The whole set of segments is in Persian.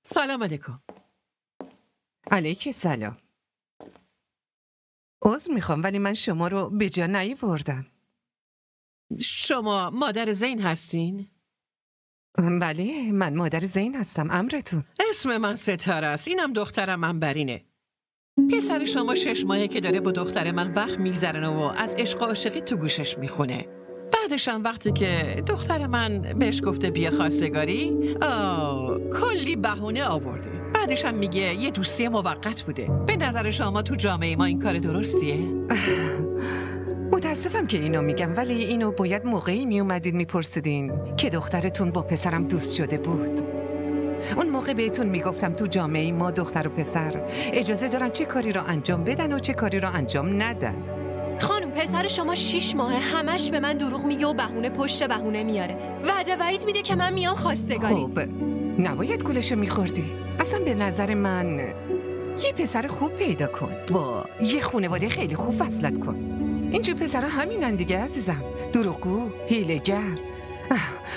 سلام علیکم. علیک سلام. عذر میخوام ولی من شما رو به جا نیاوردم. شما مادر زین هستین؟ بله، من مادر زین هستم. امرتون؟ اسم من ستاره است. اینم دخترم انبرینه. پسر شما 6 ماهه که داره با دختر من وقت میگذرنه و از عشق و عاشقی تو گوشش میخونه. بعدش هم وقتی که دختر من بهش گفته بیا خواستگاری، کلی بهونه آورده. بعدش هم میگه یه دوستی موقت بوده. به نظر شما تو جامعه ما این کار درستیه؟ متاسفم که اینو میگم ولی اینو باید موقعی میومدید میپرسیدین که دخترتون با پسرم دوست شده بود. اون موقع بهتون میگفتم تو جامعه ما دختر و پسر اجازه دارن چه کاری را انجام بدن و چه کاری را انجام ندن. خانم پسر شما 6 ماهه همش به من دروغ میگه و بهونه پشت بهونه میاره. وعده وعید میده که من میام خواستگاریت. خب نباید گولشو میخوردی. اصلا به نظر من یه پسر خوب پیدا کن، با یه خانواده خیلی خوب وصلت کن. اینجور پسرها همینن دیگه عزیزم، دروغگو، حیله‌گر.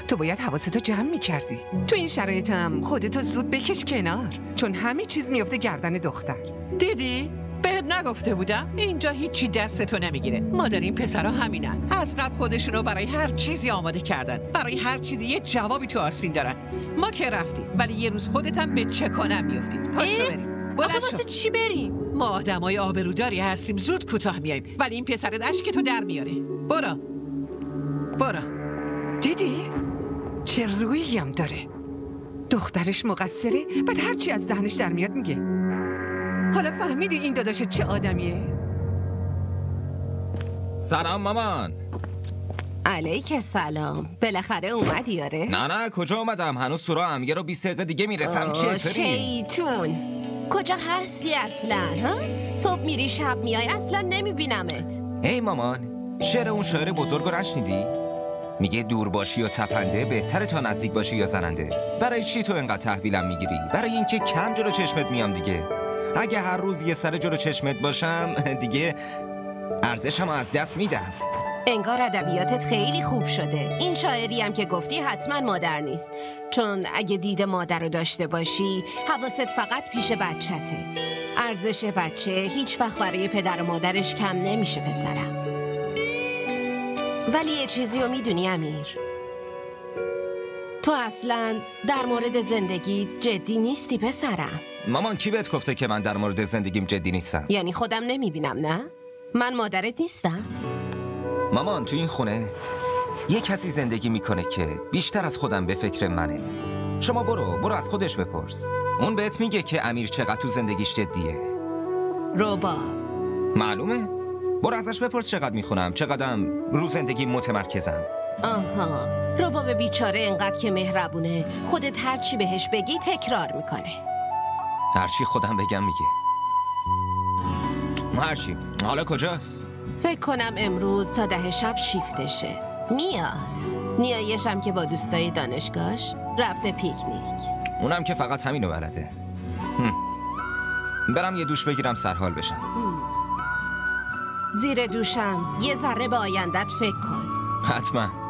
تو باید حواستو جمع میکردی. تو این شرایط هم خودتو زود بکش کنار، چون همه چیز میفته گردن دختر. دیدی؟ بهت نگفته بودم؟ اینجا هیچی دستتو نمیگیره. مادر این پسرها همینن. از قبل خودشونو برای هر چیزی آماده کردن. برای هر چیزی یه جوابی تو آستین دارن. ما که رفتیم ولی یه روز خودت هم به چه کنم میافتید. پاشو بریم. آخه واسه چی بریم؟ ما آدمای آبروداری هستیم، زود کوتاه میایم. ولی این پسرت اشک تو در میاره. برو. دیدی؟ چه رویی هم داره. دخترش مقصره، بعد هرچی از ذهنش در میاد میگه. حالا فهمیدی این داداش چه آدمیه؟ سلام مامان. علیک سلام. بالاخره اومدی آره؟ نه کجا اومدم؟ هنوز سورا هم. یه رو 20 دقیقه دیگه میرسم. چطوری؟ شیطون کجا هستی اصلا؟ ها؟ صبح میری شب میای، اصلا نمیبینمت. ای مامان، شعر اون شاعر بزرگ رو نشنیدی؟ میگه دور باشی و تپنده بهتره تا نزدیک باشی یا زننده. برای چی تو انقدر تحویلم میگیری؟ برای اینکه کم جلو چشمت میام دیگه. اگه هر روز یه سر جلو چشمت باشم دیگه ارزشمو از دست میدم. انگار ادبیاتت خیلی خوب شده. این شاعری هم که گفتی حتما مادر نیست، چون اگه دید مادر رو داشته باشی حواست فقط پیش بچته. ارزش بچه هیچ وقت برای پدر و مادرش کم نمیشه پسرم. ولی یه چیزی رو میدونی امیر؟ تو اصلا در مورد زندگی جدی نیستی پسرم. مامان کی بهت گفته که من در مورد زندگیم جدی نیستم؟ یعنی خودم نمیبینم نه؟ من مادرت نیستم؟ مامان تو این خونه یه کسی زندگی میکنه که بیشتر از خودم به فکر منه. شما برو از خودش بپرس. اون بهت میگه که امیر چقدر تو زندگیش جدیه. روبا معلومه؟ برو ازش بپرس چقدر میخونم، چقدرم رو زندگی متمرکزم. آها، رباب بیچاره انقدر که مهربونه خودت هرچی بهش بگی تکرار میکنه. هرچی خودم بگم میگه. هرچی. حالا کجاست؟ فکر کنم امروز تا 10 شب شیفتشه. میاد. نیایشم که با دوستای دانشگاهش رفته پیکنیک. اونم که فقط همینو بلده. برم یه دوش بگیرم سرحال بشم. زیر دوشم یه ذره به آیندت فکر کن. حتما.